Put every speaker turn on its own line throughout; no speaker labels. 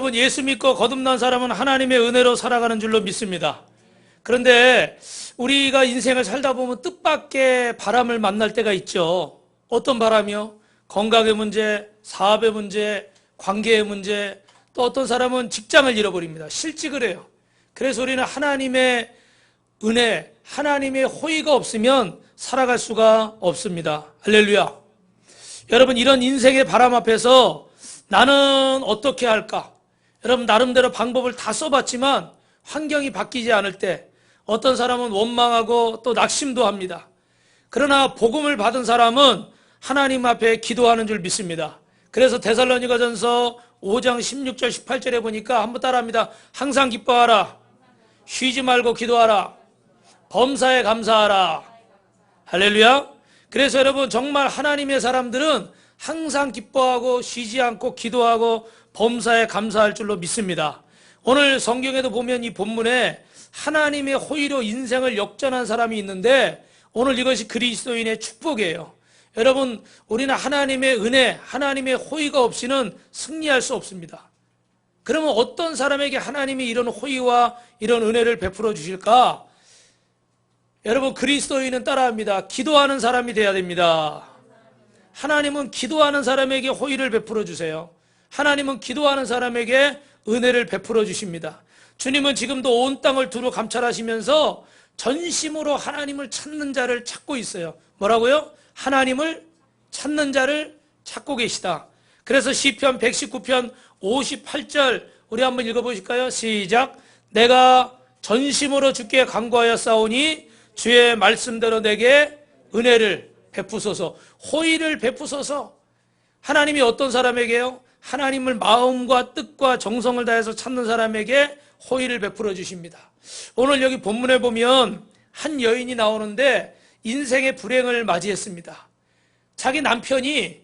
여러분, 예수 믿고 거듭난 사람은 하나님의 은혜로 살아가는 줄로 믿습니다. 그런데 우리가 인생을 살다 보면 뜻밖의 바람을 만날 때가 있죠. 어떤 바람이요? 건강의 문제, 사업의 문제, 관계의 문제, 또 어떤 사람은 직장을 잃어버립니다. 실직을 해요. 그래서 우리는 하나님의 은혜, 하나님의 호의가 없으면 살아갈 수가 없습니다. 할렐루야. 여러분, 이런 인생의 바람 앞에서 나는 어떻게 할까? 여러분, 나름대로 방법을 다 써봤지만 환경이 바뀌지 않을 때 어떤 사람은 원망하고 또 낙심도 합니다. 그러나 복음을 받은 사람은 하나님 앞에 기도하는 줄 믿습니다. 그래서 데살로니가전서 5장 16절 18절에 보니까 한번 따라합니다. 항상 기뻐하라. 쉬지 말고 기도하라. 범사에 감사하라. 할렐루야. 그래서 여러분, 정말 하나님의 사람들은 항상 기뻐하고 쉬지 않고 기도하고 범사에 감사할 줄로 믿습니다. 오늘 성경에도 보면 이 본문에 하나님의 호의로 인생을 역전한 사람이 있는데 오늘 이것이 그리스도인의 축복이에요. 여러분, 우리는 하나님의 은혜, 하나님의 호의가 없이는 승리할 수 없습니다. 그러면 어떤 사람에게 하나님이 이런 호의와 이런 은혜를 베풀어 주실까? 여러분, 그리스도인은 따라합니다. 기도하는 사람이 돼야 됩니다. 하나님은 기도하는 사람에게 호의를 베풀어 주세요. 하나님은 기도하는 사람에게 은혜를 베풀어 주십니다. 주님은 지금도 온 땅을 두루 감찰하시면서 전심으로 하나님을 찾는 자를 찾고 있어요. 뭐라고요? 하나님을 찾는 자를 찾고 계시다. 그래서 시편 119편 58절 우리 한번 읽어보실까요? 시작. 내가 전심으로 주께 간구하여 싸우니 주의 말씀대로 내게 은혜를 베푸소서. 호의를 베푸소서. 하나님이 어떤 사람에게요? 하나님을 마음과 뜻과 정성을 다해서 찾는 사람에게 호의를 베풀어 주십니다. 오늘 여기 본문에 보면 한 여인이 나오는데 인생의 불행을 맞이했습니다. 자기 남편이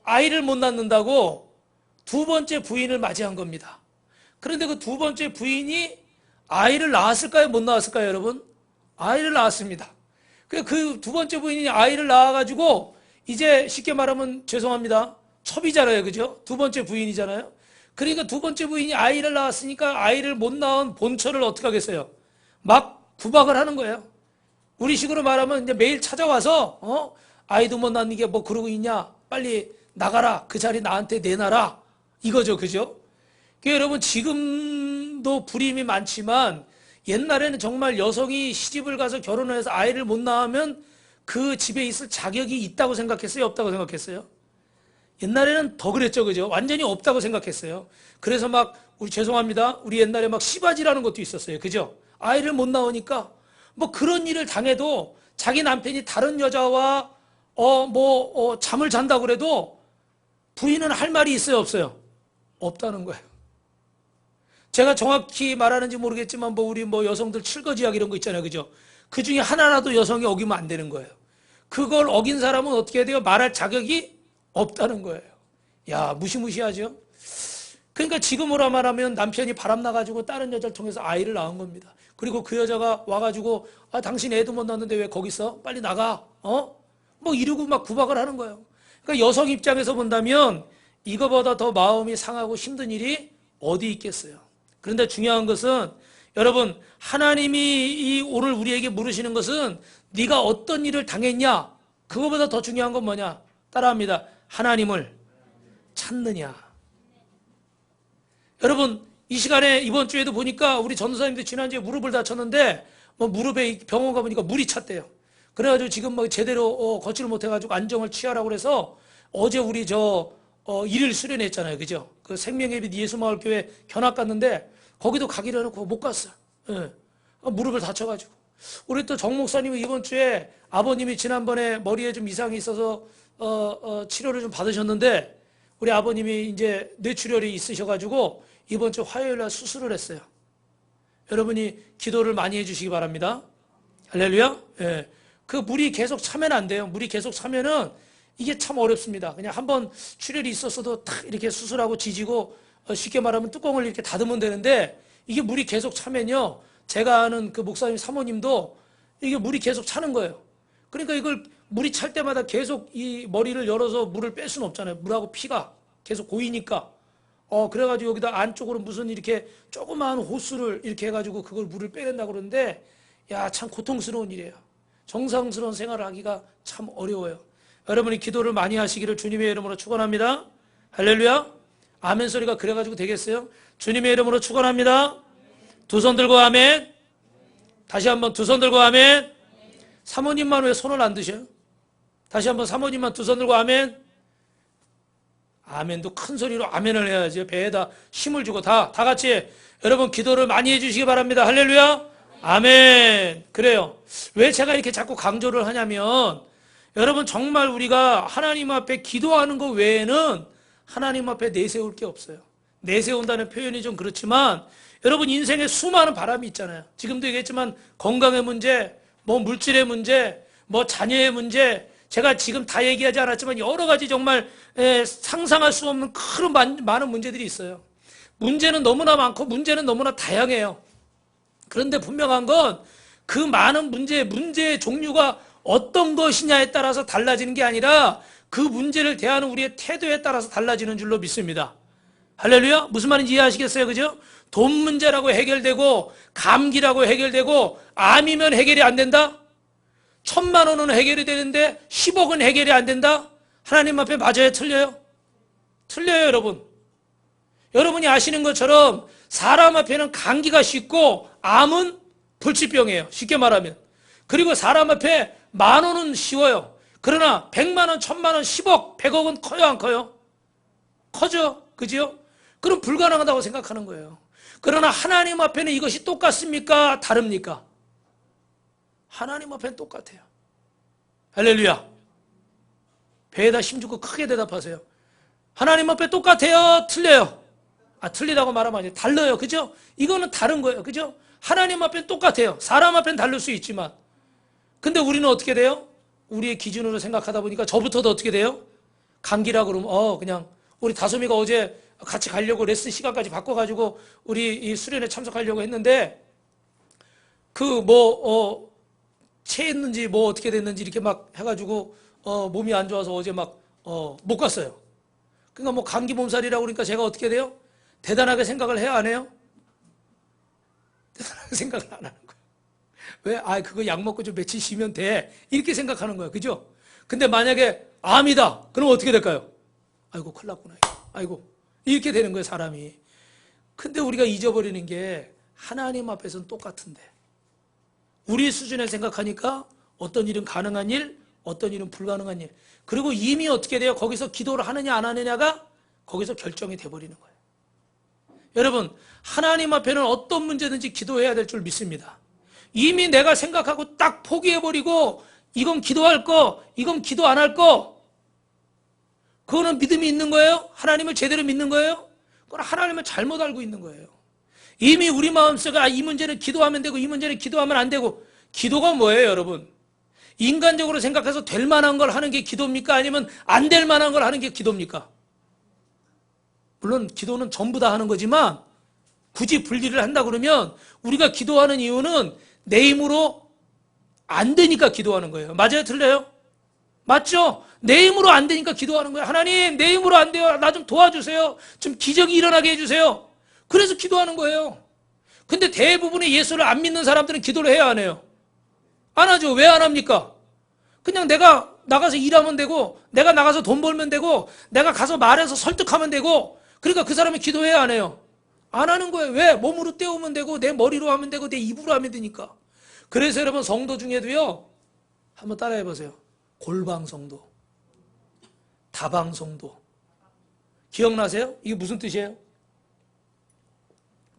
아이를 못 낳는다고 두 번째 부인을 맞이한 겁니다. 그런데 그 두 번째 부인이 아이를 낳았을까요? 못 낳았을까요, 여러분? 아이를 낳았습니다. 그 두 번째 부인이 아이를 낳아가지고 이제 쉽게 말하면 죄송합니다. 첩이잖아요, 그죠? 두 번째 부인이잖아요. 그러니까 두 번째 부인이 아이를 낳았으니까 아이를 못 낳은 본처를 어떻게 하겠어요? 막 구박을 하는 거예요. 우리 식으로 말하면 이제 매일 찾아와서 아이도 못 낳는 게 뭐 그러고 있냐? 빨리 나가라. 그 자리 나한테 내놔라. 이거죠, 그죠? 그러니까 여러분, 지금도 불임이 많지만 옛날에는 정말 여성이 시집을 가서 결혼을 해서 아이를 못 낳으면 그 집에 있을 자격이 있다고 생각했어요? 없다고 생각했어요? 옛날에는 더 그랬죠, 그죠? 완전히 없다고 생각했어요. 그래서 막, 우리 죄송합니다. 우리 옛날에 막 시바지라는 것도 있었어요. 그죠? 아이를 못 낳으니까 뭐 그런 일을 당해도 자기 남편이 다른 여자와 잠을 잔다고 그래도 부인은 할 말이 있어요, 없어요? 없다는 거예요. 제가 정확히 말하는지 모르겠지만 우리 여성들 칠거지약 이런 거 있잖아요, 그죠? 그 중에 하나라도 여성이 어기면 안 되는 거예요. 그걸 어긴 사람은 어떻게 해야 돼요? 말할 자격이 없다는 거예요. 야, 무시무시하죠? 그러니까 지금으로 말하면 남편이 바람나가지고 다른 여자를 통해서 아이를 낳은 겁니다. 그리고 그 여자가 와가지고 당신 애도 못 낳는데 왜 거기 있어? 빨리 나가. 이러고 막 구박을 하는 거예요. 그러니까 여성 입장에서 본다면 이거보다 더 마음이 상하고 힘든 일이 어디 있겠어요. 그런데 중요한 것은 여러분, 하나님이 오늘 우리에게 물으시는 것은 네가 어떤 일을 당했냐? 그거보다 더 중요한 건 뭐냐? 따라합니다. 하나님을 찾느냐? 여러분, 이 시간에 이번 주에도 보니까 우리 전도사님도 지난주에 무릎을 다쳤는데 무릎에 병원 가보니까 물이 찼대요. 그래가지고 지금 제대로 걷지를 못해가지고 안정을 취하라고 그래서 어제 우리 일일 수련했잖아요, 그죠? 그 생명예빛 예수마을교회 견학 갔는데 거기도 가기로 해놓고 못 갔어요. 예. 무릎을 다쳐가지고. 우리 또 정 목사님은 이번 주에 아버님이 지난번에 머리에 좀 이상이 있어서 치료를 좀 받으셨는데 우리 아버님이 이제 뇌출혈이 있으셔가지고 이번 주 화요일 날 수술을 했어요. 여러분이 기도를 많이 해주시기 바랍니다. 할렐루야. 예. 그 물이 계속 차면 안 돼요. 물이 계속 차면은 이게 참 어렵습니다. 그냥 한번 출혈이 있었어도 탁 이렇게 수술하고 지지고 쉽게 말하면 뚜껑을 이렇게 닫으면 되는데 이게 물이 계속 차면요. 제가 아는 그 목사님 사모님도 이게 물이 계속 차는 거예요. 그러니까 이걸 물이 찰 때마다 계속 이 머리를 열어서 물을 뺄 수는 없잖아요. 물하고 피가 계속 고이니까 그래가지고 여기다 안쪽으로 무슨 이렇게 조그마한 호스를 이렇게 해가지고 그걸 물을 빼낸다 그러는데, 야, 참 고통스러운 일이에요. 정상스러운 생활을 하기가 참 어려워요. 여러분이 기도를 많이 하시기를 주님의 이름으로 축원합니다. 할렐루야. 아멘 소리가 그래가지고 되겠어요? 주님의 이름으로 축원합니다. 두 손 들고 아멘. 다시 한번 두 손 들고 아멘. 사모님만 왜 손을 안 드셔요? 다시 한번 사모님만 두 손 들고 아멘. 아멘도 큰 소리로 아멘을 해야지. 배에다 힘을 주고 다 같이 여러분 기도를 많이 해주시기 바랍니다. 할렐루야. 아멘. 그래요. 왜 제가 이렇게 자꾸 강조를 하냐면, 여러분 정말 우리가 하나님 앞에 기도하는 것 외에는 하나님 앞에 내세울 게 없어요. 내세운다는 표현이 좀 그렇지만, 여러분 인생에 수많은 바람이 있잖아요. 지금도 얘기했지만 건강의 문제, 뭐 물질의 문제, 뭐 자녀의 문제, 제가 지금 다 얘기하지 않았지만 여러 가지 정말 상상할 수 없는 큰 많은 문제들이 있어요. 문제는 너무나 많고 문제는 너무나 다양해요. 그런데 분명한 건 그 많은 문제의 종류가 어떤 것이냐에 따라서 달라지는 게 아니라 그 문제를 대하는 우리의 태도에 따라서 달라지는 줄로 믿습니다. 할렐루야. 무슨 말인지 이해하시겠어요? 그죠? 돈 문제라고 해결되고 감기라고 해결되고 암이면 해결이 안 된다? 1,000만 원은 해결이 되는데 10억은 해결이 안 된다? 하나님 앞에 맞아요? 틀려요? 틀려요, 여러분. 여러분이 아시는 것처럼 사람 앞에는 감기가 쉽고 암은 불치병이에요. 쉽게 말하면. 그리고 사람 앞에 10,000원은 쉬워요. 그러나 100만 원, 1,000만 원, 10억, 100억은 커요, 안 커요? 커죠? 그죠? 그럼 불가능하다고 생각하는 거예요. 그러나 하나님 앞에는 이것이 똑같습니까? 다릅니까? 하나님 앞에는 똑같아요. 할렐루야. 배에다 힘주고 크게 대답하세요. 하나님 앞에 똑같아요? 틀려요? 틀리다고 말하면 아니에요. 달라요. 그죠? 이거는 다른 거예요. 그죠? 하나님 앞에는 똑같아요. 사람 앞에는 다를 수 있지만. 근데 우리는 어떻게 돼요? 우리의 기준으로 생각하다 보니까 저부터도 어떻게 돼요? 감기라고 그러면 그냥 우리 다솜이가 어제 같이 가려고 레슨 시간까지 바꿔가지고 우리 이 수련회 참석하려고 했는데 체했는지 뭐 어떻게 됐는지 이렇게 막 해가지고 몸이 안 좋아서 어제 막 못 갔어요. 그러니까 뭐 감기 몸살이라고 그러니까 제가 어떻게 돼요? 대단하게 생각을 해야 안 해요? 대단하게 생각을 안 하는 거예요. 왜? 그거 약 먹고 좀 며칠 쉬면 돼. 이렇게 생각하는 거예요. 그죠? 근데 만약에 암이다. 그럼 어떻게 될까요? 아이고 큰일 났구나. 아이고 이렇게 되는 거예요, 사람이. 근데 우리가 잊어버리는 게 하나님 앞에서는 똑같은데 우리 수준에 생각하니까 어떤 일은 가능한 일, 어떤 일은 불가능한 일. 그리고 이미 어떻게 돼요? 거기서 기도를 하느냐 안 하느냐가 거기서 결정이 돼버리는 거예요. 여러분 하나님 앞에는 어떤 문제든지 기도해야 될 줄 믿습니다. 이미 내가 생각하고 딱 포기해버리고 이건 기도할 거, 이건 기도 안 할 거, 그거는 믿음이 있는 거예요? 하나님을 제대로 믿는 거예요? 그건 하나님을 잘못 알고 있는 거예요. 이미 우리 마음속에 이 문제는 기도하면 되고 이 문제는 기도하면 안 되고. 기도가 뭐예요, 여러분? 인간적으로 생각해서 될 만한 걸 하는 게 기도입니까? 아니면 안 될 만한 걸 하는 게 기도입니까? 물론 기도는 전부 다 하는 거지만 굳이 분리를 한다 그러면 우리가 기도하는 이유는 내 힘으로 안 되니까 기도하는 거예요. 맞아요? 틀려요? 맞죠? 내 힘으로 안 되니까 기도하는 거예요. 하나님, 내 힘으로 안 돼요. 나 좀 도와주세요. 좀 기적이 일어나게 해주세요. 그래서 기도하는 거예요. 근데 대부분의 예수를 안 믿는 사람들은 기도를 해야 안 해요? 안 하죠. 왜 안 합니까? 그냥 내가 나가서 일하면 되고, 내가 나가서 돈 벌면 되고, 내가 가서 말해서 설득하면 되고, 그러니까 그 사람이 기도해야 안 해요? 안 하는 거예요. 왜? 몸으로 때우면 되고, 내 머리로 하면 되고, 내 입으로 하면 되니까. 그래서 여러분 성도 중에도요, 한번 따라해 보세요. 골방성도, 다방성도. 기억나세요? 이게 무슨 뜻이에요?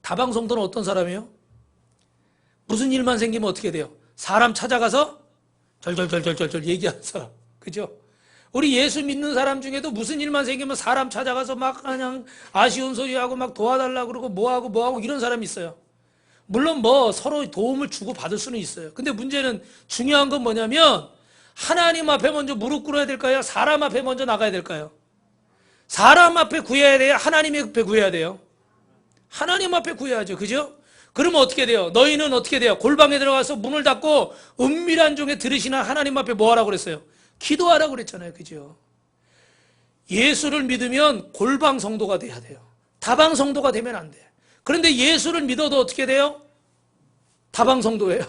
다방성도는 어떤 사람이에요? 무슨 일만 생기면 어떻게 돼요? 사람 찾아가서 절절절절절 얘기하는 사람. 그죠? 우리 예수 믿는 사람 중에도 무슨 일만 생기면 사람 찾아가서 막 그냥 아쉬운 소리하고 막 도와달라고 그러고 뭐하고 이런 사람이 있어요. 물론 뭐 서로 도움을 주고 받을 수는 있어요. 근데 문제는 중요한 건 뭐냐면 하나님 앞에 먼저 무릎 꿇어야 될까요? 사람 앞에 먼저 나가야 될까요? 사람 앞에 구해야 돼요? 하나님 앞에 구해야 돼요? 하나님 앞에 구해야죠. 그죠? 그러면 어떻게 돼요? 너희는 어떻게 돼요? 골방에 들어가서 문을 닫고 은밀한 중에 들으시는 하나님 앞에 뭐 하라고 그랬어요? 기도하라고 그랬잖아요. 그죠? 예수를 믿으면 골방 성도가 돼야 돼요. 다방 성도가 되면 안 돼. 그런데 예수를 믿어도 어떻게 돼요? 다방 성도예요.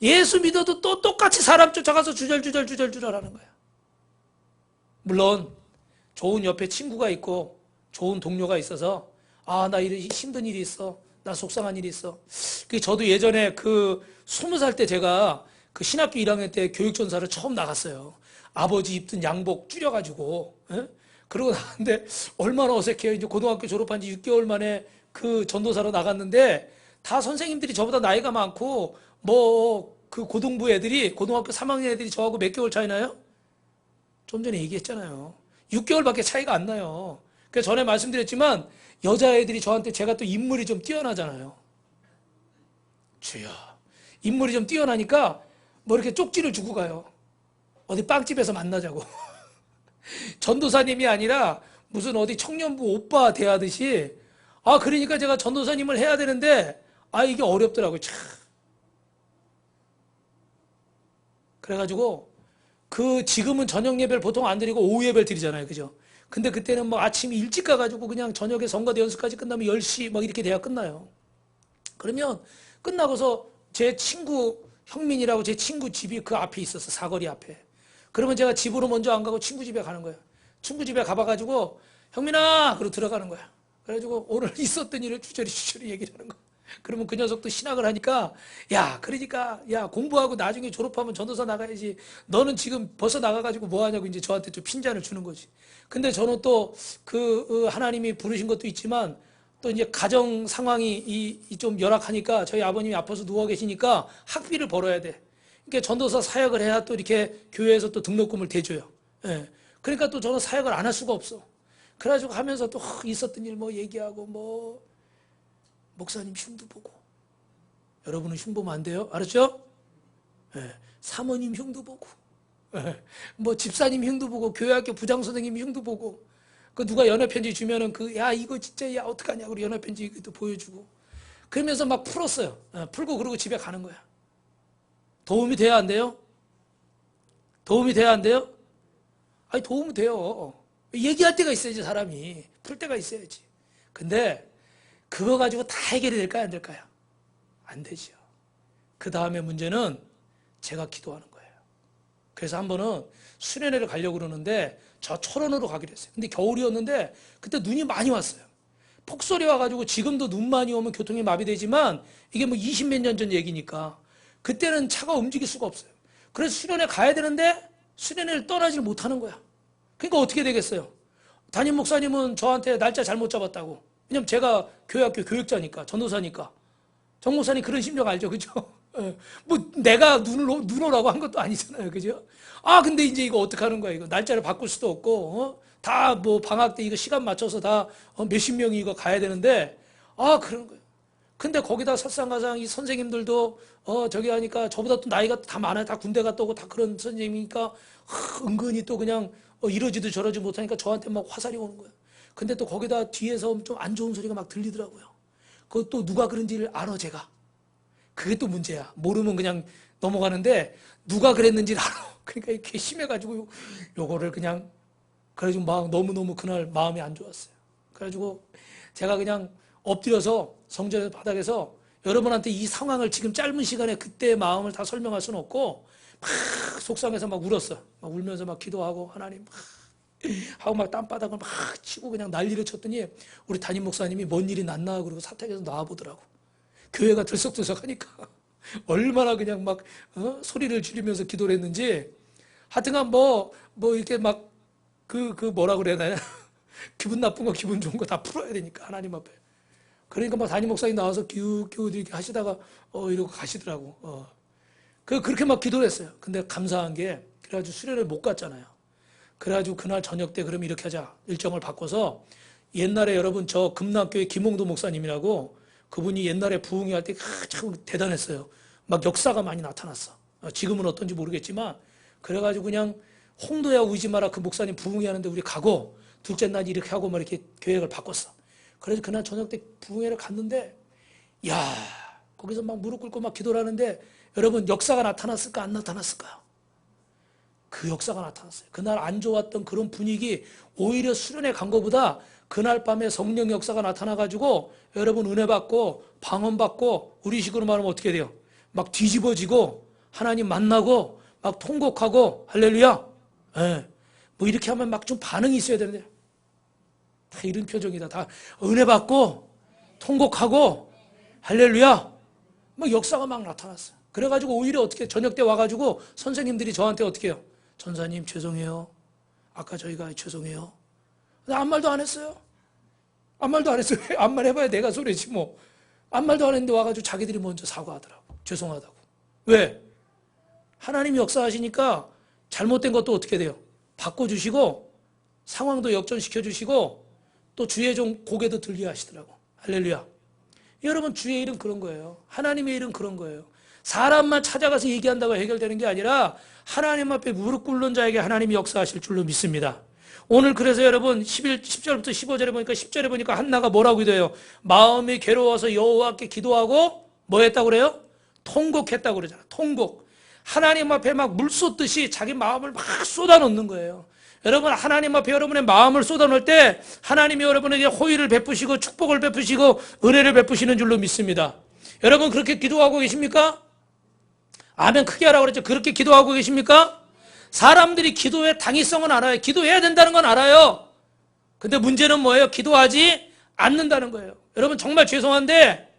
예수 믿어도 또 똑같이 사람 쫓아가서 주절주절 하는 거야. 물론 좋은 옆에 친구가 있고 좋은 동료가 있어서 나 힘든 일이 있어. 나 속상한 일이 있어. 저도 예전에 20살 때 제가 그 신학교 1학년 때 교육전사를 처음 나갔어요. 아버지 입던 양복 줄여가지고. 예? 그러고 나갔는데 얼마나 어색해요. 이제 고등학교 졸업한 지 6개월 만에 그 전도사로 나갔는데 다 선생님들이 저보다 나이가 많고 그 고등부 애들이 고등학교 3학년 애들이 저하고 몇 개월 차이 나요? 좀 전에 얘기했잖아요. 6개월밖에 차이가 안 나요. 그래서 전에 말씀드렸지만 여자애들이 저한테 제가 또 인물이 좀 뛰어나잖아요. 주여. 인물이 좀 뛰어나니까 뭐 이렇게 쪽지를 주고 가요. 어디 빵집에서 만나자고. 전도사님이 아니라 무슨 어디 청년부 오빠 대하듯이 그러니까 제가 전도사님을 해야 되는데 이게 어렵더라고요. 참. 그래가지고 지금은 저녁 예배를 보통 안 드리고 오후 예배를 드리잖아요. 그죠? 근데 그때는 뭐 아침 일찍 가가지고 그냥 저녁에 성가대 연습까지 끝나면 10시 막 이렇게 돼야 끝나요. 그러면 끝나고서 제 친구 형민이라고 제 친구 집이 그 앞에 있었어. 사거리 앞에. 그러면 제가 집으로 먼저 안 가고 친구 집에 가는 거예요. 친구 집에 가봐가지고 형민아! 그러고 들어가는 거야. 그래가지고 오늘 있었던 일을 주저리 얘기를 하는 거야. 그러면 그 녀석도 신학을 하니까 그러니까 공부하고 나중에 졸업하면 전도사 나가야지. 너는 지금 벌써 나가가지고 뭐 하냐고 이제 저한테 좀 핀잔을 주는 거지. 근데 저는 또 하나님이 부르신 것도 있지만 또 이제 가정 상황이 좀 열악하니까 저희 아버님이 아파서 누워 계시니까 학비를 벌어야 돼. 그러니까 전도사 사역을 해야 또 이렇게 교회에서 또 등록금을 대줘요. 예. 그러니까 또 저는 사역을 안 할 수가 없어. 그래가지고 하면서 또 있었던 일 뭐 얘기하고 목사님 흉도 보고. 여러분은 흉 보면 안 돼요. 알았죠? 예. 사모님 흉도 보고. 예. 집사님 흉도 보고 교회학교 부장선생님 흉도 보고. 누가 연애편지 주면은 이거 진짜 어떡하냐. 그리고 연애편지 또 보여주고. 그러면서 막 풀었어요. 예. 풀고 그러고 집에 가는 거야. 도움이 돼야 안 돼요? 도움이 돼야 안 돼요? 도움이 돼요. 얘기할 때가 있어야지, 사람이. 풀 때가 있어야지. 근데 그거 가지고 다 해결이 될까요, 안 될까요? 안 되죠. 그 다음에 문제는 제가 기도하는 거예요. 그래서 한 번은 수련회를 가려고 그러는데 저 철원으로 가기로 했어요. 근데 겨울이었는데 그때 눈이 많이 왔어요. 폭설이 와가지고 지금도 눈 많이 오면 교통이 마비되지만 이게 뭐 20몇 년 전 얘기니까 그때는 차가 움직일 수가 없어요. 그래서 수련회 가야 되는데 수련회를 떠나질 못하는 거야. 그러니까 어떻게 되겠어요? 담임 목사님은 저한테 날짜 잘못 잡았다고. 왜냐면 제가 교회학교 교육자니까, 전도사니까. 정 목사님 그런 심정 알죠? 그죠? 내가 눈 오라고 한 것도 아니잖아요. 그죠? 근데 이제 이거 어떡하는 거야? 이거 날짜를 바꿀 수도 없고, 다 방학 때 이거 시간 맞춰서 다 몇십 명이 이거 가야 되는데, 그런 거예요. 근데 거기다 설상가상 이 선생님들도 저기 하니까 저보다 또 나이가 다 많아요. 다 군대 갔다 오고 다 그런 선생님이니까 은근히 또 그냥 이러지도 저러지 못하니까 저한테 막 화살이 오는 거예요. 근데 또 거기다 뒤에서 좀 안 좋은 소리가 막 들리더라고요. 그것도 누가 그런지를 알아, 제가. 그게 또 문제야. 모르면 그냥 넘어가는데 누가 그랬는지를 알아. 그러니까 이렇게 심해가지고 요거를 그냥 그래가지고 너무너무 그날 마음이 안 좋았어요. 그래가지고 제가 그냥 엎드려서 성전 바닥에서 여러분한테 이 상황을 지금 짧은 시간에 그때의 마음을 다 설명할 수는 없고 막 속상해서 막 울었어. 막 울면서 막 기도하고 하나님 하고 막 땀바닥을 막 치고 그냥 난리를 쳤더니 우리 담임 목사님이 뭔 일이 났나 그러고 사택에서 나와보더라고. 교회가 들썩들썩하니까 얼마나 그냥 막 소리를 지르면서 기도를 했는지 하여튼간 이렇게 막 뭐라 그래야 되나 기분 나쁜 거 기분 좋은 거 다 풀어야 되니까 하나님 앞에. 그러니까 막 담임 목사님 나와서 기웃기웃 이렇게 하시다가 이러고 가시더라고. 그렇게 막 기도를 했어요. 근데 감사한 게 그래가지고 수련을 못 갔잖아요. 그래가지고 그날 저녁 때 그럼 이렇게 하자. 일정을 바꿔서 옛날에 여러분 저 금락교회 김홍도 목사님이라고 그분이 옛날에 부흥회 할 때 참 대단했어요. 막 역사가 많이 나타났어. 지금은 어떤지 모르겠지만 그래가지고 그냥 홍도야 우지 마라 그 목사님 부흥회 하는데 우리 가고 둘째 날 이렇게 하고 막 이렇게 계획을 바꿨어. 그래서 그날 저녁 때 부흥회를 갔는데 거기서 막 무릎 꿇고 막 기도를 하는데 여러분 역사가 나타났을까 안 나타났을까요? 그 역사가 나타났어요. 그날 안 좋았던 그런 분위기 오히려 수련회 간 것보다 그날 밤에 성령 역사가 나타나가지고 여러분 은혜 받고 방언 받고 우리 식으로 말하면 어떻게 돼요? 막 뒤집어지고 하나님 만나고 막 통곡하고 할렐루야. 예. 뭐 이렇게 하면 막 좀 반응이 있어야 되는데 다 이런 표정이다. 다 은혜 받고 통곡하고 할렐루야. 막 역사가 막 나타났어요. 그래가지고 오히려 어떻게 저녁 때 와가지고 선생님들이 저한테 어떻게 해요? 전사님 죄송해요. 아까 저희가 죄송해요. 아무 말도 안 했어요. 아무 말도 안 했어요. 아무 말 해봐야 내가 소리지 뭐. 아무 말도 안 했는데 와가지고 자기들이 먼저 사과하더라고. 죄송하다고. 왜? 하나님이 역사하시니까 잘못된 것도 어떻게 돼요? 바꿔주시고 상황도 역전시켜주시고 또 주의 종 고개도 들게 하시더라고. 할렐루야. 여러분 주의 일은 그런 거예요. 하나님의 일은 그런 거예요. 사람만 찾아가서 얘기한다고 해결되는 게 아니라 하나님 앞에 무릎 꿇는 자에게 하나님이 역사하실 줄로 믿습니다. 오늘 그래서 여러분 10절부터 15절에 보니까 10절에 보니까 한나가 뭐라고 돼요? 마음이 괴로워서 여호와께 기도하고 뭐 했다고 그래요? 통곡했다고 그러잖아. 통곡. 하나님 앞에 막 물 쏟듯이 자기 마음을 막 쏟아놓는 거예요. 여러분 하나님 앞에 여러분의 마음을 쏟아놓을 때 하나님이 여러분에게 호의를 베푸시고 축복을 베푸시고 은혜를 베푸시는 줄로 믿습니다. 여러분 그렇게 기도하고 계십니까? 아멘 크게 하라고 그랬죠. 그렇게 기도하고 계십니까? 사람들이 기도의 당위성은 알아요. 기도해야 된다는 건 알아요. 근데 문제는 뭐예요? 기도하지 않는다는 거예요. 여러분 정말 죄송한데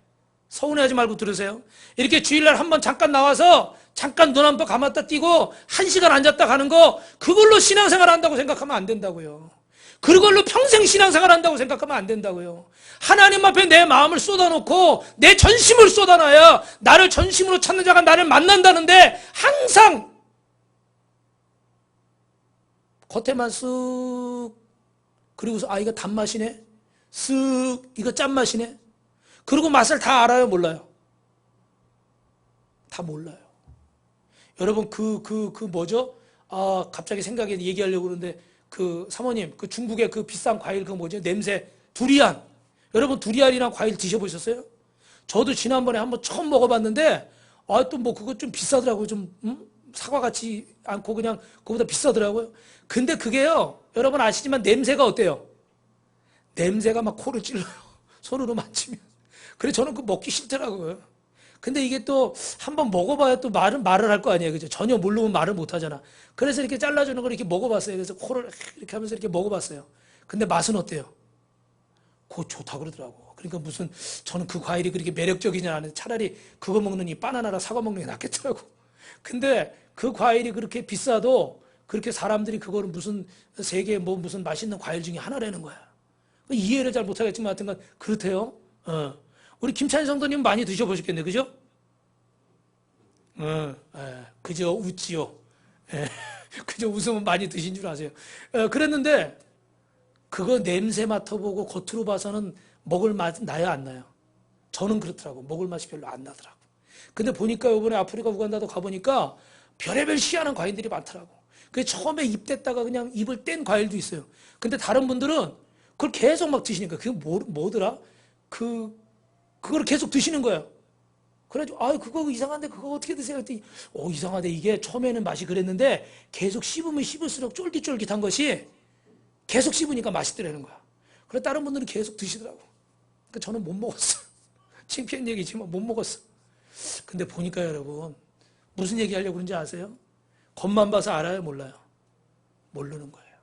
서운해하지 말고 들으세요. 이렇게 주일날 한번 잠깐 나와서 잠깐 눈 한번 감았다 띄고 1시간 앉았다 가는 거 그걸로 신앙생활 한다고 생각하면 안 된다고요. 그걸로 평생 신앙생활 한다고 생각하면 안 된다고요. 하나님 앞에 내 마음을 쏟아놓고 내 전심을 쏟아놔야 나를 전심으로 찾는 자가 나를 만난다는데 항상 겉에만 쓱 그리고서 아 이거 단맛이네 쓱 이거 짠맛이네 그리고 맛을 다 알아요 몰라요? 다 몰라요. 여러분 뭐죠? 아 갑자기 생각이 얘기하려고 그러는데 그 사모님 그 중국의 그 비싼 과일 그 뭐죠? 냄새 두리안. 여러분 두리안이랑 과일 드셔보셨어요? 저도 지난번에 한번 처음 먹어봤는데 아 또 뭐 그거 좀 비싸더라고요. 좀 사과 같지 않고 그냥 그거보다 비싸더라고요. 근데 그게요 여러분 아시지만 냄새가 어때요? 냄새가 막 코를 찔러요. 손으로 만지면. 그래 저는 그 먹기 싫더라고요. 근데 이게 또 한번 먹어봐야 또 말을 할 거 아니에요. 그죠? 전혀 모르면 말을 못 하잖아. 그래서 이렇게 잘라주는 걸 이렇게 먹어봤어요. 그래서 코를 이렇게 하면서 이렇게 먹어봤어요. 근데 맛은 어때요? 그거 좋다 그러더라고. 그러니까 무슨 저는 그 과일이 그렇게 매력적이냐 하는데 차라리 그거 먹는 이 바나나랑 사과 먹는 게 낫겠더라고. 근데 그 과일이 그렇게 비싸도 그렇게 사람들이 그거를 무슨 세계 뭐 무슨 맛있는 과일 중에 하나라는 거야. 이해를 잘 못하겠지만 하여튼간 그렇대요. 우리 김찬희 성도님 많이 드셔보셨겠네, 그죠? 그저 웃지요. 그저 웃으면 많이 드신 줄 아세요. 그랬는데 그거 냄새 맡아보고 겉으로 봐서는 먹을 맛 나야 안 나요? 저는 그렇더라고. 먹을 맛이 별로 안 나더라고. 근데 보니까 이번에 아프리카 우간다도 가보니까 별의별 희한한 과일들이 많더라고. 그게 처음에 입 댔다가 그냥 입을 뗀 과일도 있어요. 근데 다른 분들은 그걸 계속 막 드시니까 그게 뭐더라? 그걸 계속 드시는 거예요. 그래가지고 아 그거 이상한데 그거 어떻게 드세요? 그랬더니 이상하대. 이게 처음에는 맛이 그랬는데 계속 씹으면 씹을수록 쫄깃쫄깃한 것이 계속 씹으니까 맛있더라는 거야. 그래 다른 분들은 계속 드시더라고. 그러니까 저는 못 먹었어요. 창피한 얘기지만 못 먹었어. 근데 보니까 여러분 무슨 얘기 하려고 그런지 아세요? 겉만 봐서 알아요 몰라요? 모르는 거예요.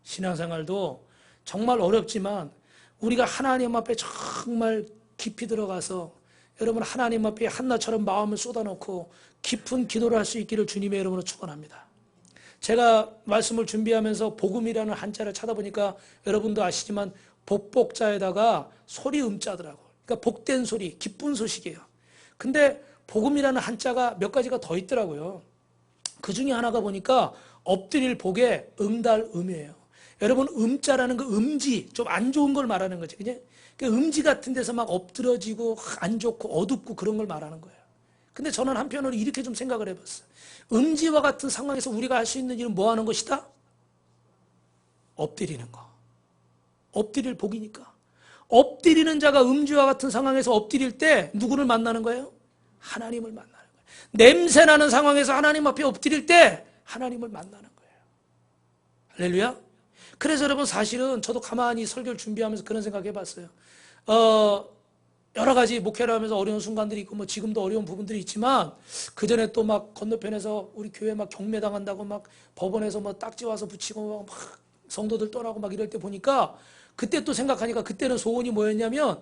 신앙생활도 정말 어렵지만 우리가 하나님 앞에 정말 깊이 들어가서 여러분 하나님 앞에 한나처럼 마음을 쏟아놓고 깊은 기도를 할 수 있기를 주님의 이름으로 축원합니다. 제가 말씀을 준비하면서 복음이라는 한자를 찾아보니까 여러분도 아시지만 복복자에다가 소리 음자더라고. 그러니까 복된 소리, 기쁜 소식이에요. 근데 복음이라는 한자가 몇 가지가 더 있더라고요. 그 중에 하나가 보니까 엎드릴 복에 응달 음이에요. 여러분 음자라는 그 음지 좀 안 좋은 걸 말하는 거지. 그냥 음지 같은 데서 막 엎드러지고 안 좋고 어둡고 그런 걸 말하는 거예요. 근데 저는 한편으로 이렇게 좀 생각을 해봤어요. 음지와 같은 상황에서 우리가 할 수 있는 일은 뭐 하는 것이다? 엎드리는 거. 엎드릴 복이니까. 엎드리는 자가 음지와 같은 상황에서 엎드릴 때 누구를 만나는 거예요? 하나님을 만나는 거예요. 냄새나는 상황에서 하나님 앞에 엎드릴 때 하나님을 만나는 거예요. 할렐루야. 그래서 여러분 사실은 저도 가만히 설교를 준비하면서 그런 생각 해봤어요. 여러 가지 목회를 하면서 어려운 순간들이 있고 뭐 지금도 어려운 부분들이 있지만 그 전에 또 막 건너편에서 우리 교회 막 경매당한다고 막 법원에서 뭐 딱지 와서 붙이고 막 성도들 떠나고 막 이럴 때 보니까 그때 또 생각하니까 그때는 소원이 뭐였냐면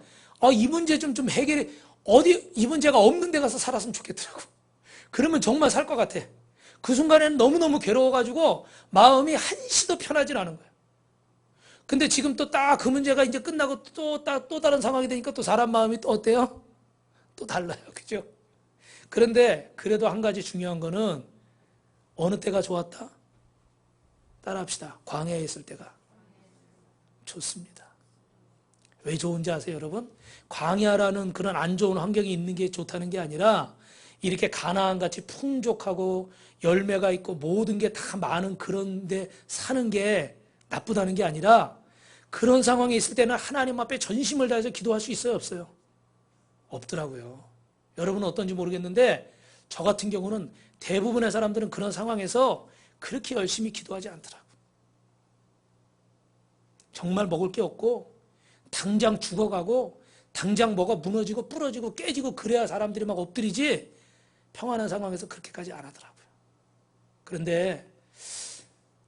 이 문제 좀 해결해 이 문제가 없는 데 가서 살았으면 좋겠더라고. 그러면 정말 살 것 같아. 그 순간에는 너무너무 괴로워가지고 마음이 한시도 편하진 않은 거야. 근데 지금 또 딱 그 문제가 이제 끝나고 또 다른 상황이 되니까 또 사람 마음이 또 어때요? 또 달라요. 그죠? 그런데 그래도 한 가지 중요한 거는 어느 때가 좋았다? 따라합시다. 광야에 있을 때가 좋습니다. 왜 좋은지 아세요, 여러분? 광야라는 그런 안 좋은 환경이 있는 게 좋다는 게 아니라 이렇게 가나안같이 풍족하고 열매가 있고 모든 게 다 많은 그런 데 사는 게 나쁘다는 게 아니라 그런 상황에 있을 때는 하나님 앞에 전심을 다해서 기도할 수 있어요, 없어요? 없더라고요. 여러분은 어떤지 모르겠는데 저 같은 경우는 대부분의 사람들은 그런 상황에서 그렇게 열심히 기도하지 않더라고요. 정말 먹을 게 없고 당장 죽어가고 당장 뭐가 무너지고 부러지고 깨지고 그래야 사람들이 막 엎드리지 평안한 상황에서 그렇게까지 안 하더라고요. 그런데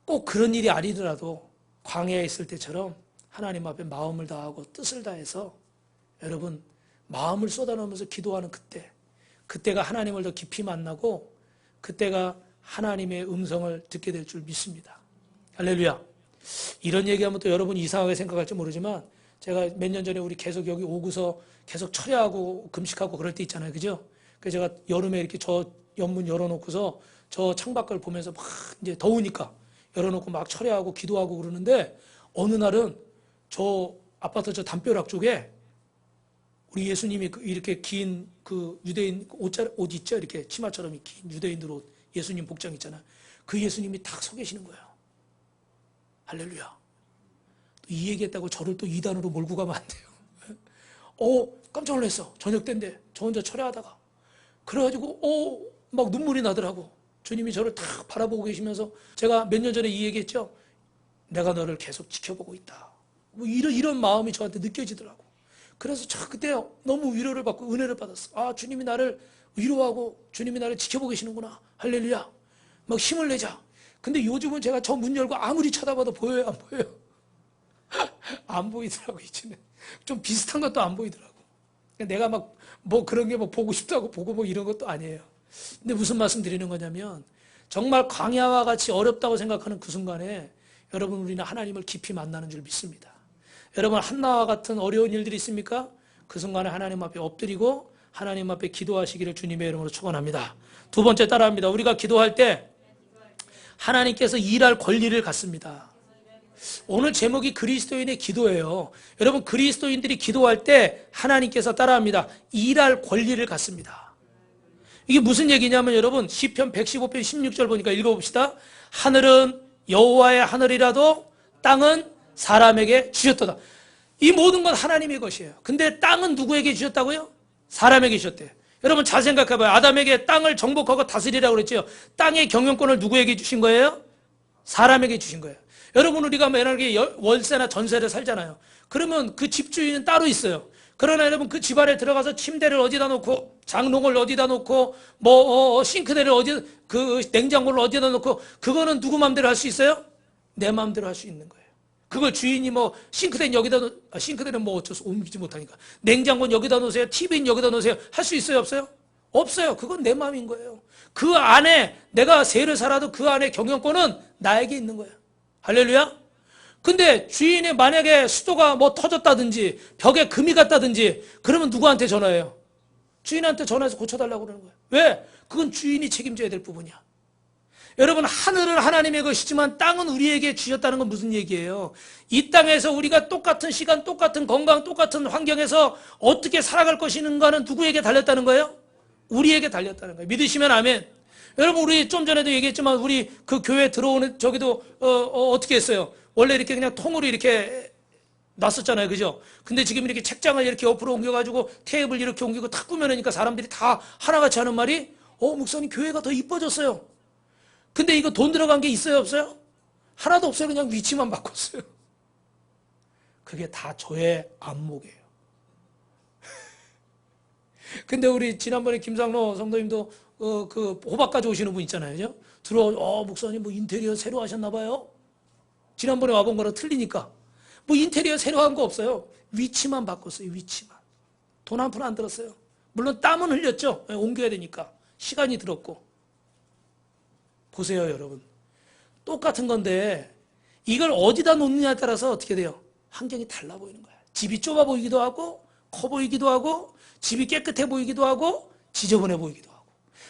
꼭 그런 일이 아니더라도 광야에 있을 때처럼 하나님 앞에 마음을 다하고 뜻을 다해서 여러분 마음을 쏟아넣으면서 기도하는 그때가 하나님을 더 깊이 만나고 그때가 하나님의 음성을 듣게 될 줄 믿습니다. 할렐루야. 이런 얘기하면 또 여러분이 이상하게 생각할지 모르지만 제가 몇 년 전에 우리 계속 여기 오고서 계속 철야하고 금식하고 그럴 때 있잖아요. 그죠? 그래서 제가 여름에 이렇게 저 연문 열어놓고서 저 창밖을 보면서 막 이제 더우니까 열어놓고 막 철야하고 기도하고 그러는데 어느 날은 저 아파트 저 담벼락 쪽에 우리 예수님이 이렇게 긴 그 유대인 옷 있죠? 이렇게 치마처럼 긴 유대인들 옷 예수님 복장 있잖아요. 그 예수님이 딱 서 계시는 거예요. 할렐루야. 이 얘기했다고 저를 또 이단으로 몰고 가면 안 돼요. 깜짝 놀랐어. 저녁 때인데 저 혼자 철야하다가 그래가지고 막 눈물이 나더라고. 주님이 저를 딱 바라보고 계시면서 제가 몇 년 전에 이 얘기했죠. 내가 너를 계속 지켜보고 있다. 뭐 이런 마음이 저한테 느껴지더라고. 그래서 저 그때 너무 위로를 받고 은혜를 받았어. 주님이 나를 위로하고 주님이 나를 지켜보고 계시는구나. 할렐루야. 막 힘을 내자. 근데 요즘은 제가 저 문 열고 아무리 쳐다봐도 보여요, 안 보여요? 안 보이더라고, 이제는. 좀 비슷한 것도 안 보이더라고. 내가 막 뭐 그런 게 뭐 보고 싶다고 보고 뭐 이런 것도 아니에요. 근데 무슨 말씀 드리는 거냐면 정말 광야와 같이 어렵다고 생각하는 그 순간에 여러분 우리는 하나님을 깊이 만나는 줄 믿습니다. 여러분 한나와 같은 어려운 일들이 있습니까? 그 순간에 하나님 앞에 엎드리고 하나님 앞에 기도하시기를 주님의 이름으로 축원합니다. 두 번째 따라합니다. 우리가 기도할 때 하나님께서 일할 권리를 갖습니다. 오늘 제목이 그리스도인의 기도예요. 여러분 그리스도인들이 기도할 때 하나님께서 따라합니다. 일할 권리를 갖습니다. 이게 무슨 얘기냐면 여러분 시편 115편 16절 보니까 읽어봅시다. 하늘은 여호와의 하늘이라도 땅은 사람에게 주셨도다. 이 모든 건 하나님의 것이에요. 근데 땅은 누구에게 주셨다고요? 사람에게 주셨대요. 여러분 잘 생각해봐요. 아담에게 땅을 정복하고 다스리라고 그랬죠. 땅의 경영권을 누구에게 주신 거예요? 사람에게 주신 거예요. 여러분 우리가 만약에 월세나 전세를 살잖아요. 그러면 그 집주인은 따로 있어요. 그러나 여러분 그 집안에 들어가서 침대를 어디다 놓고 장롱을 어디다 놓고 뭐 싱크대를 그 냉장고를 어디다 놓고 그거는 누구 마음대로 할 수 있어요? 내 마음대로 할 수 있는 거예요. 그걸 주인이 뭐 싱크대는 여기다 싱크대는 뭐 어쩔 수 옮기지 못하니까 냉장고는 여기다 놓으세요. TV는 여기다 놓으세요. 할 수 있어요, 없어요? 없어요. 그건 내 마음인 거예요. 그 안에 내가 세를 살아도 그 안에 경영권은 나에게 있는 거예요. 할렐루야. 근데 주인이 만약에 수도가 뭐 터졌다든지 벽에 금이 갔다든지 그러면 누구한테 전화해요? 주인한테 전화해서 고쳐달라고 그러는 거예요. 왜? 그건 주인이 책임져야 될 부분이야. 여러분 하늘은 하나님의 것이지만 땅은 우리에게 주셨다는 건 무슨 얘기예요? 이 땅에서 우리가 똑같은 시간, 똑같은 건강, 똑같은 환경에서 어떻게 살아갈 것인가는 누구에게 달렸다는 거예요? 우리에게 달렸다는 거예요. 믿으시면 아멘. 여러분 우리 좀 전에도 얘기했지만 우리 그 교회 들어오는 저기도 어떻게 했어요? 원래 이렇게 그냥 통으로 이렇게 놨었잖아요. 그죠? 근데 지금 이렇게 책장을 이렇게 옆으로 옮겨가지고 테이블 이렇게 옮기고 탁 꾸며놓으니까 사람들이 다 하나같이 하는 말이 목사님 교회가 더 이뻐졌어요. 근데 이거 돈 들어간 게 있어요, 없어요? 하나도 없어요. 그냥 위치만 바꿨어요. 그게 다 저의 안목이에요. 근데 우리 지난번에 김상로 성도님도 그 호박 가져오시는 분 있잖아요. 그죠? 목사님 뭐 인테리어 새로 하셨나봐요? 지난번에 와본 거랑 틀리니까. 뭐 인테리어 새로 한 거 없어요. 위치만 바꿨어요. 위치만. 돈 한 푼 안 들었어요. 물론 땀은 흘렸죠. 옮겨야 되니까. 시간이 들었고. 보세요, 여러분. 똑같은 건데 이걸 어디다 놓느냐에 따라서 어떻게 돼요? 환경이 달라 보이는 거야. 집이 좁아 보이기도 하고 커 보이기도 하고 집이 깨끗해 보이기도 하고 지저분해 보이기도 하고.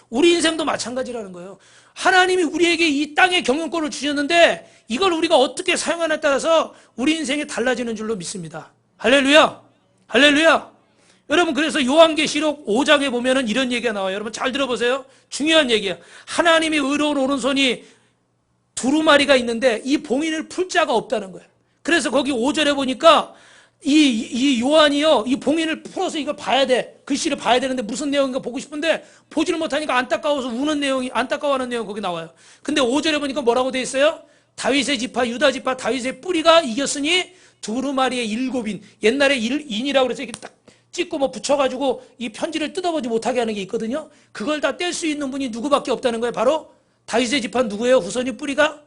우리 인생도 마찬가지라는 거예요. 하나님이 우리에게 이 땅의 경영권을 주셨는데 이걸 우리가 어떻게 사용하냐에 따라서 우리 인생이 달라지는 줄로 믿습니다. 할렐루야! 할렐루야! 여러분, 그래서 요한계시록 5장에 보면은 이런 얘기가 나와요. 여러분 잘 들어보세요. 중요한 얘기야. 하나님이 의로운 오른손이 두루마리가 있는데 이 봉인을 풀 자가 없다는 거예요. 그래서 거기 5절에 보니까 이 요한이요, 이 봉인을 풀어서 이걸 봐야 돼. 글씨를 봐야 되는데 무슨 내용인가 보고 싶은데 보지를 못하니까 안타까워서 우는 내용이, 안타까워하는 내용이 거기 나와요. 근데 5절에 보니까 뭐라고 돼 있어요? 다윗의 지파, 유다 지파, 다윗의 뿌리가 이겼으니 두루마리의 7인. 옛날에 인이라고 그래서 이렇게 딱 찍고 뭐 붙여가지고 이 편지를 뜯어보지 못하게 하는 게 있거든요. 그걸 다 뗄 수 있는 분이 누구밖에 없다는 거예요. 바로 다윗의 지파 누구예요? 후손이 뿌리가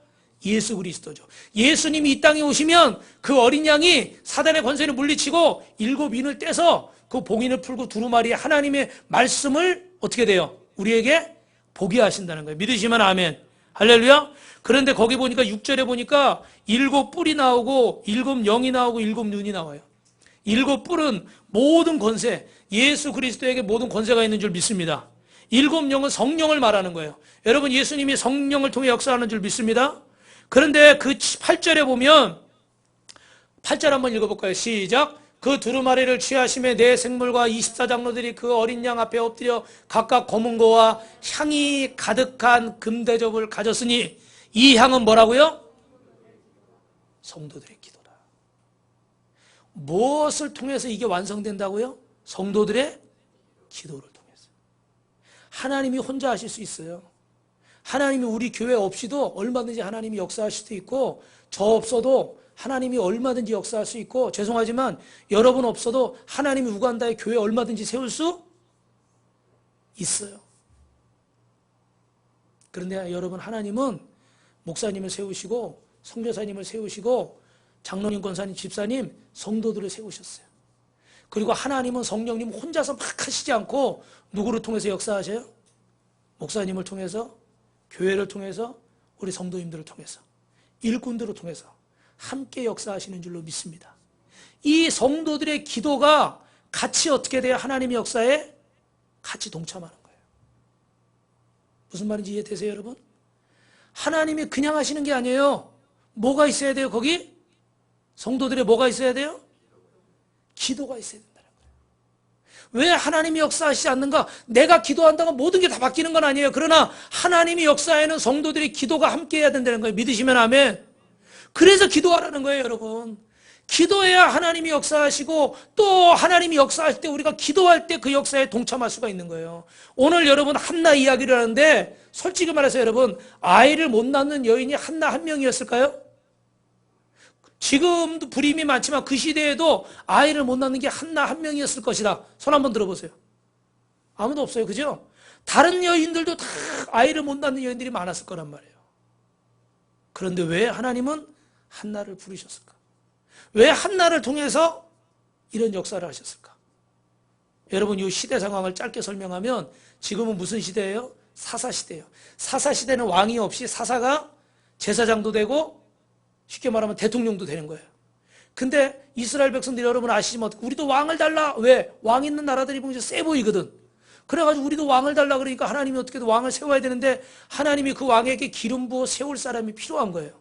예수 그리스도죠. 예수님이 이 땅에 오시면 그 어린 양이 사단의 권세를 물리치고 7인을 떼서 그 봉인을 풀고 두루마리에 하나님의 말씀을 어떻게 돼요? 우리에게 보게 하신다는 거예요. 믿으시면 아멘. 할렐루야. 그런데 거기 보니까 6절에 보니까 7뿔이 나오고 7영이 나오고 7눈이 나와요. 7뿔은 모든 권세, 예수 그리스도에게 모든 권세가 있는 줄 믿습니다. 7영은 성령을 말하는 거예요. 여러분, 예수님이 성령을 통해 역사하는 줄 믿습니다. 그런데 그 8절에 보면 8절 한번 읽어볼까요? 시작. 그 두루마리를 취하심에 네 생물과 24장로들이 그 어린 양 앞에 엎드려 각각 검은 거와 향이 가득한 금대접을 가졌으니 이 향은 뭐라고요? 성도들의 기도다. 무엇을 통해서 이게 완성된다고요? 성도들의 기도를 통해서. 하나님이 혼자 하실 수 있어요. 하나님이 우리 교회 없이도 얼마든지 하나님이 역사하실 수 있고, 저 없어도 하나님이 얼마든지 역사할 수 있고, 죄송하지만 여러분 없어도 하나님이 우간다의 교회 얼마든지 세울 수 있어요. 그런데 여러분, 하나님은 목사님을 세우시고 선교사님을 세우시고 장로님, 권사님, 집사님, 성도들을 세우셨어요. 그리고 하나님은 성령님 혼자서 막 하시지 않고 누구를 통해서 역사하셔요? 목사님을 통해서, 교회를 통해서, 우리 성도님들을 통해서, 일꾼들을 통해서 함께 역사하시는 줄로 믿습니다. 이 성도들의 기도가 같이 어떻게 돼야 하나님의 역사에 같이 동참하는 거예요. 무슨 말인지 이해되세요, 여러분? 하나님이 그냥 하시는 게 아니에요. 뭐가 있어야 돼요, 거기? 성도들의 뭐가 있어야 돼요? 기도가 있어야 된다는 거예요. 왜 하나님이 역사하시지 않는가? 내가 기도한다고 모든 게 다 바뀌는 건 아니에요. 그러나 하나님이 역사에는 성도들의 기도가 함께 해야 된다는 거예요. 믿으시면 아멘. 그래서 기도하라는 거예요, 여러분. 기도해야 하나님이 역사하시고, 또 하나님이 역사할 때 우리가 기도할 때 그 역사에 동참할 수가 있는 거예요. 오늘 여러분 한나 이야기를 하는데, 솔직히 말해서 여러분, 아이를 못 낳는 여인이 한나 한 명이었을까요? 지금도 불임이 많지만 그 시대에도 아이를 못 낳는 게 한나 한 명이었을 것이다. 손 한번 들어보세요. 아무도 없어요, 그죠? 다른 여인들도 다 아이를 못 낳는 여인들이 많았을 거란 말이에요. 그런데 왜 하나님은 한나를 부르셨을까? 왜 한나를 통해서 이런 역사를 하셨을까? 여러분, 이 시대 상황을 짧게 설명하면 지금은 무슨 시대예요? 사사시대예요. 사사시대는 왕이 없이 사사가 제사장도 되고 쉽게 말하면 대통령도 되는 거예요. 근데 이스라엘 백성들이 여러분 아시지만 우리도 왕을 달라. 왜? 왕 있는 나라들이 보면 세 보이거든. 그래가지고 우리도 왕을 달라 그러니까 하나님이 어떻게든 왕을 세워야 되는데 하나님이 그 왕에게 기름 부어 세울 사람이 필요한 거예요.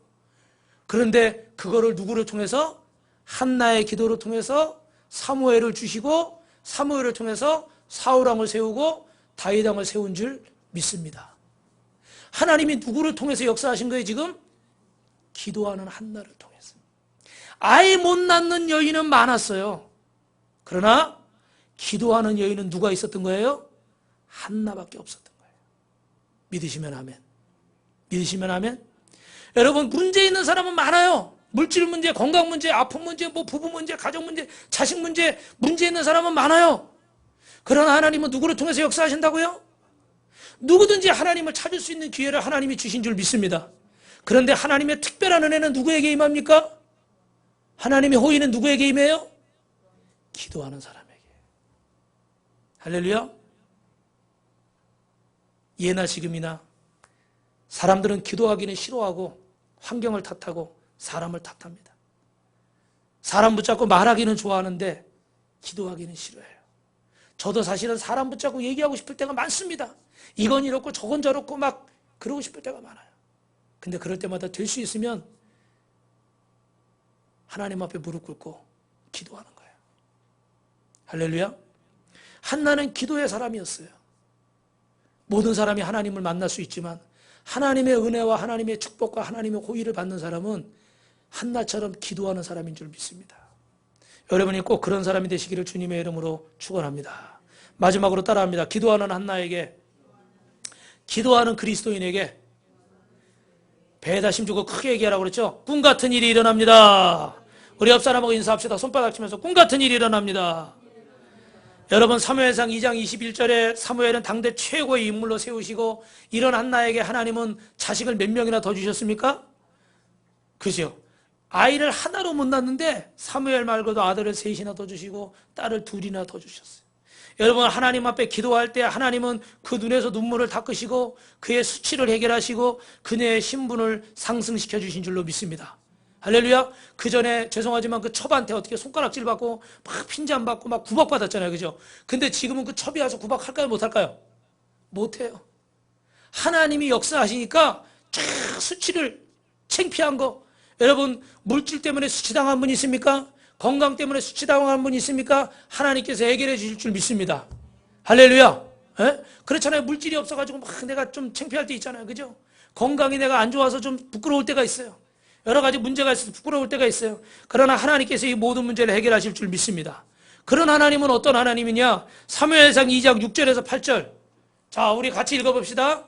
그런데 그거를 누구를 통해서? 한나의 기도를 통해서 사무엘을 주시고 사무엘을 통해서 사울왕을 세우고 다윗왕을 세운 줄 믿습니다. 하나님이 누구를 통해서 역사하신 거예요, 지금? 기도하는 한나를 통해서. 아이 못 낳는 여인은 많았어요. 그러나 기도하는 여인은 누가 있었던 거예요? 한나밖에 없었던 거예요. 믿으시면 아멘. 믿으시면 아멘. 여러분, 문제 있는 사람은 많아요. 물질 문제, 건강 문제, 아픔 문제, 뭐 부부 문제, 가정 문제, 자식 문제, 문제 있는 사람은 많아요. 그러나 하나님은 누구를 통해서 역사하신다고요? 누구든지 하나님을 찾을 수 있는 기회를 하나님이 주신 줄 믿습니다. 그런데 하나님의 특별한 은혜는 누구에게 임합니까? 하나님의 호의는 누구에게 임해요? 기도하는 사람에게. 할렐루야. 예나 지금이나 사람들은 기도하기는 싫어하고 환경을 탓하고 사람을 탓합니다. 사람 붙잡고 말하기는 좋아하는데 기도하기는 싫어해요. 저도 사실은 사람 붙잡고 얘기하고 싶을 때가 많습니다. 이건 이렇고 저건 저렇고 막 그러고 싶을 때가 많아요. 근데 그럴 때마다 될 수 있으면 하나님 앞에 무릎 꿇고 기도하는 거예요. 할렐루야. 한나는 기도의 사람이었어요. 모든 사람이 하나님을 만날 수 있지만 하나님의 은혜와 하나님의 축복과 하나님의 호의를 받는 사람은 한나처럼 기도하는 사람인 줄 믿습니다. 여러분이 꼭 그런 사람이 되시기를 주님의 이름으로 축원합니다. 마지막으로 따라합니다. 기도하는 한나에게, 기도하는 그리스도인에게 배다심 주고 크게 얘기하라고 그랬죠. 꿈 같은 일이 일어납니다. 우리 옆 사람하고 인사합시다. 손바닥 치면서 꿈 같은 일이 일어납니다. 여러분, 사무엘상 2장 21절에 사무엘은 당대 최고의 인물로 세우시고 이런 한나에게 하나님은 자식을 몇 명이나 더 주셨습니까? 그죠? 아이를 하나로 못 낳는데 사무엘 말고도 아들을 셋이나 더 주시고 딸을 둘이나 더 주셨어요. 여러분, 하나님 앞에 기도할 때 하나님은 그 눈에서 눈물을 닦으시고 그의 수치를 해결하시고 그녀의 신분을 상승시켜 주신 줄로 믿습니다. 할렐루야. 그 전에 죄송하지만 그 첩한테 어떻게 손가락질 받고 막 핀잔 받고 막 구박받았잖아요. 그죠? 근데 지금은 그 첩이 와서 구박할까요? 못할까요? 못해요. 하나님이 역사하시니까 쫙 수치를 창피한 거. 여러분, 물질 때문에 수치당한 분 있습니까? 건강 때문에 수치당한 분 있습니까? 하나님께서 해결해 주실 줄 믿습니다. 할렐루야. 에? 그렇잖아요. 물질이 없어가지고 막 내가 좀 창피할 때 있잖아요. 그죠? 건강이 내가 안 좋아서 좀 부끄러울 때가 있어요. 여러 가지 문제가 있어서 부끄러울 때가 있어요. 그러나 하나님께서 이 모든 문제를 해결하실 줄 믿습니다. 그런 하나님은 어떤 하나님이냐? 사무엘상 2장 6절에서 8절. 자, 우리 같이 읽어봅시다.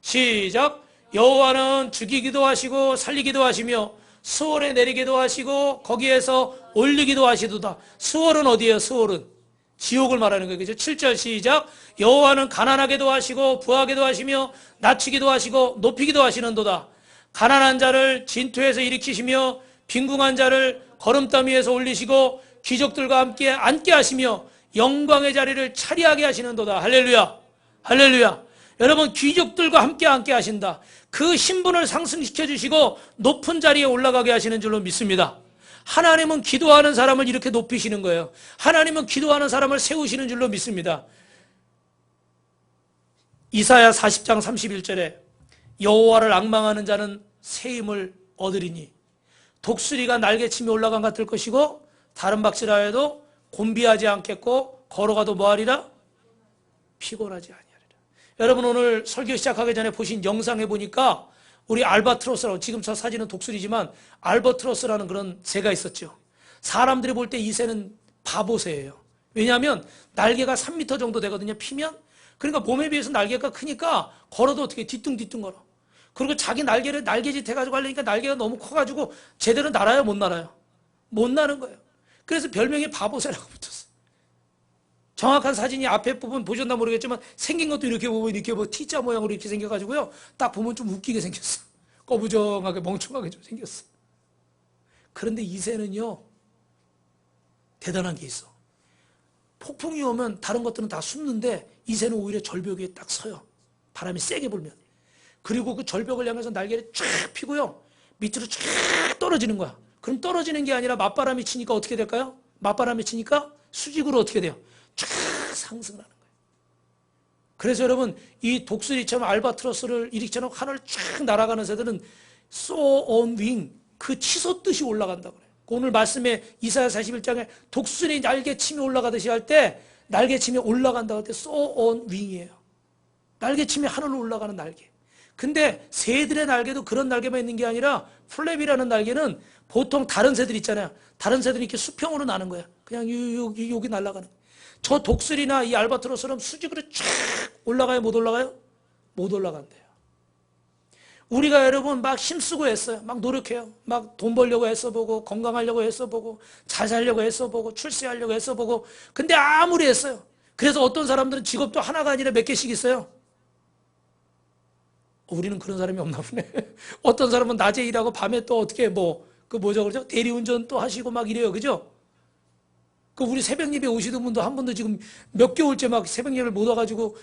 시작. 여호와는 죽이기도 하시고 살리기도 하시며 수월에 내리기도 하시고 거기에서 올리기도 하시도다. 수월은 어디예요? 수월은 지옥을 말하는 거예요. 그죠? 7절 시작. 여호와는 가난하게도 하시고 부하게도 하시며 낮추기도 하시고 높이기도 하시는도다. 가난한 자를 진토에서 일으키시며 빈궁한 자를 거름더미에서 올리시고 귀족들과 함께 앉게 하시며 영광의 자리를 차리하게 하시는도다. 할렐루야. 할렐루야. 여러분, 귀족들과 함께 앉게 하신다. 그 신분을 상승시켜 주시고 높은 자리에 올라가게 하시는 줄로 믿습니다. 하나님은 기도하는 사람을 이렇게 높이시는 거예요. 하나님은 기도하는 사람을 세우시는 줄로 믿습니다. 이사야 40장 31절에 여호와를 앙망하는 자는 새 힘을 얻으리니 독수리가 날개치며 올라간 것 같을 것이고 다른 박질하여도 곤비하지 않겠고 걸어가도 뭐하리라? 피곤하지 아니하리라. 여러분, 오늘 설교 시작하기 전에 보신 영상에 보니까 우리 알바트로스라고, 지금 저 사진은 독수리지만 알바트로스라는 그런 새가 있었죠. 사람들이 볼 때 이 새는 바보새예요. 왜냐하면 날개가 3m 정도 되거든요. 피면. 그러니까 몸에 비해서 날개가 크니까 걸어도 어떻게 뒤뚱뒤뚱 걸어. 그리고 자기 날개를 날개짓 해가지고 하려니까 날개가 너무 커가지고 제대로 날아요? 못 날아요? 못 나는 거예요. 그래서 별명이 바보새라고 붙었어요. 정확한 사진이 앞에 부분 보셨나 모르겠지만 생긴 것도 이렇게 보면 이렇게 뭐 T자 모양으로 이렇게 생겨가지고요. 딱 보면 좀 웃기게 생겼어. 꺼부정하게 멍청하게 좀 생겼어. 그런데 이 새는요, 대단한 게 있어. 폭풍이 오면 다른 것들은 다 숨는데 이 새는 오히려 절벽 위에 딱 서요. 바람이 세게 불면. 그리고 그 절벽을 향해서 날개를 쫙 펴고요. 밑으로 쫙 떨어지는 거야. 그럼 떨어지는 게 아니라 맞바람이 치니까 어떻게 될까요? 맞바람이 치니까 수직으로 어떻게 돼요? 쫙 상승을 하는 거예요. 그래서 여러분, 이 독수리처럼 알바트로스를 이리처럼 하늘을 쫙 날아가는 새들은 so on wing, 그 치솟듯이 올라간다고 그래요. 오늘 말씀에 이사야 41장에 독수리 날개치며 올라가듯이 할 때 날개치며 올라간다고 할 때 so on wing이에요. 날개치며 하늘로 올라가는 날개. 근데 새들의 날개도 그런 날개만 있는 게 아니라 플랩이라는 날개는 보통 다른 새들 있잖아요. 다른 새들이 이렇게 수평으로 나는 거야. 그냥 여기 날아가는 거야. 저 독수리나 이 알바트로스처럼 수직으로 쫙 올라가요? 못 올라가요? 못 올라간대요. 우리가 여러분 막 힘쓰고 했어요. 막 노력해요. 막 돈 벌려고 애써보고, 건강하려고 애써보고, 잘 살려고 애써보고, 출세하려고 애써보고. 근데 아무리 했어요. 그래서 어떤 사람들은 직업도 하나가 아니라 몇 개씩 있어요. 우리는 그런 사람이 없나 보네. 어떤 사람은 낮에 일하고 밤에 또 어떻게 그러죠? 대리운전 또 하시고 막 이래요. 그죠? 그 우리 새벽 예배 오시던 분도 한 분도 지금 몇 개월째 막 새벽 예배를 못 와가지고,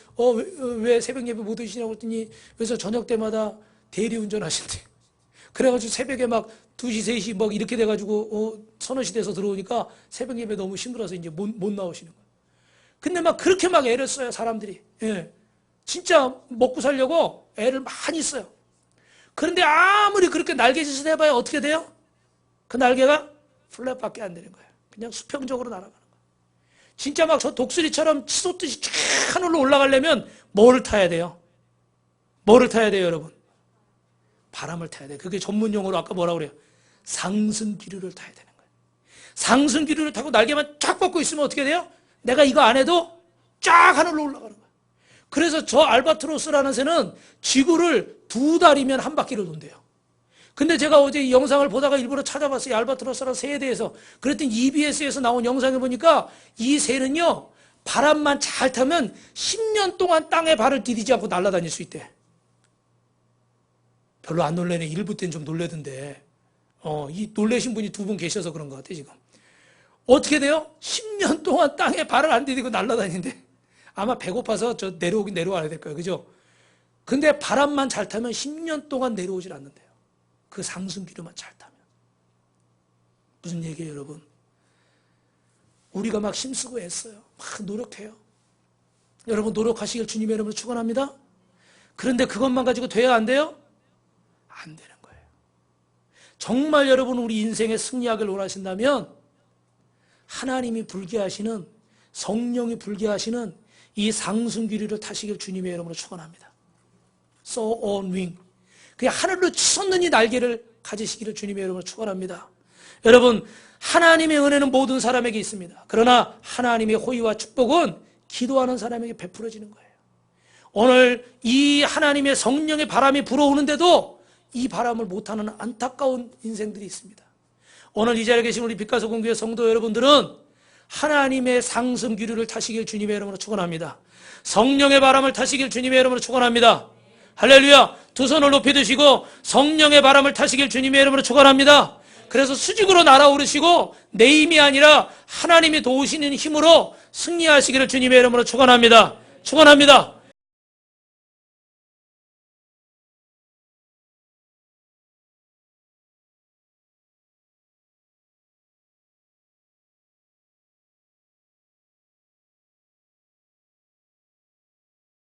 왜 새벽 예배 못 오시냐고 그랬더니, 그래서 저녁 때마다 대리운전 하신대. 그래가지고 새벽에 막 2시, 3시 막 이렇게 돼가지고, 서너 시 돼서 들어오니까 새벽 예배 너무 힘들어서 이제 못 나오시는 거예요. 근데 막 그렇게 막 애를 써요, 사람들이. 예. 진짜 먹고 살려고 애를 많이 써요. 그런데 아무리 그렇게 날개짓을 해봐야 어떻게 돼요? 그 날개가 플랫밖에 안 되는 거예요. 그냥 수평적으로 날아가는 거예요. 진짜 막 저 독수리처럼 치솟듯이 쫙 하늘로 올라가려면 뭐를 타야 돼요? 뭐를 타야 돼요, 여러분? 바람을 타야 돼요. 그게 전문 용어로 아까 뭐라고 그래요? 상승기류를 타야 되는 거예요. 상승기류를 타고 날개만 쫙 뻗고 있으면 어떻게 돼요? 내가 이거 안 해도 쫙 하늘로 올라가는 거예요. 그래서 저 알바트로스라는 새는 지구를 2달이면 한 바퀴를 돈대요. 근데 제가 어제 이 영상을 보다가 일부러 찾아봤어요. 이 알바트로스라는 새에 대해서. 그랬더니 EBS에서 나온 영상을 보니까 이 새는요, 바람만 잘 타면 10년 동안 땅에 발을 디디지 않고 날아다닐 수 있대. 별로 안 놀래네. 일부 때는 좀 놀래던데. 이 놀래신 분이 2분 계셔서 그런 것 같아, 지금. 어떻게 돼요? 10년 동안 땅에 발을 안 디디고 날아다니는데. 아마 배고파서 저 내려오긴 내려와야 될 거예요. 그죠? 근데 바람만 잘 타면 10년 동안 내려오질 않는데요. 그 상승기류만 잘 타면. 무슨 얘기예요, 여러분? 우리가 막 힘쓰고 애써요. 막 노력해요. 여러분 노력하시길 주님의 이름으로 축원합니다. 그런데 그것만 가지고 돼야 안 돼요? 안 되는 거예요. 정말 여러분 우리 인생에 승리하길 원하신다면 하나님이 불게 하시는, 성령이 불게 하시는 이 상승기류를 타시길 주님의 이름으로 축원합니다. So on wing. 그 하늘로 치솟는 이 날개를 가지시기를 주님의 이름으로 축원합니다. 여러분, 하나님의 은혜는 모든 사람에게 있습니다. 그러나 하나님의 호의와 축복은 기도하는 사람에게 베풀어지는 거예요. 오늘 이 하나님의 성령의 바람이 불어오는데도 이 바람을 못하는 안타까운 인생들이 있습니다. 오늘 이 자리에 계신 우리 빛가서 공교회 성도 여러분들은 하나님의 상승기류를 타시길 주님의 이름으로 축원합니다. 성령의 바람을 타시길 주님의 이름으로 축원합니다. 할렐루야. 두 손을 높이 드시고 성령의 바람을 타시길 주님의 이름으로 축원합니다. 그래서 수직으로 날아오르시고 내 힘이 아니라 하나님이 도우시는 힘으로 승리하시기를 주님의 이름으로 축원합니다. 축원합니다.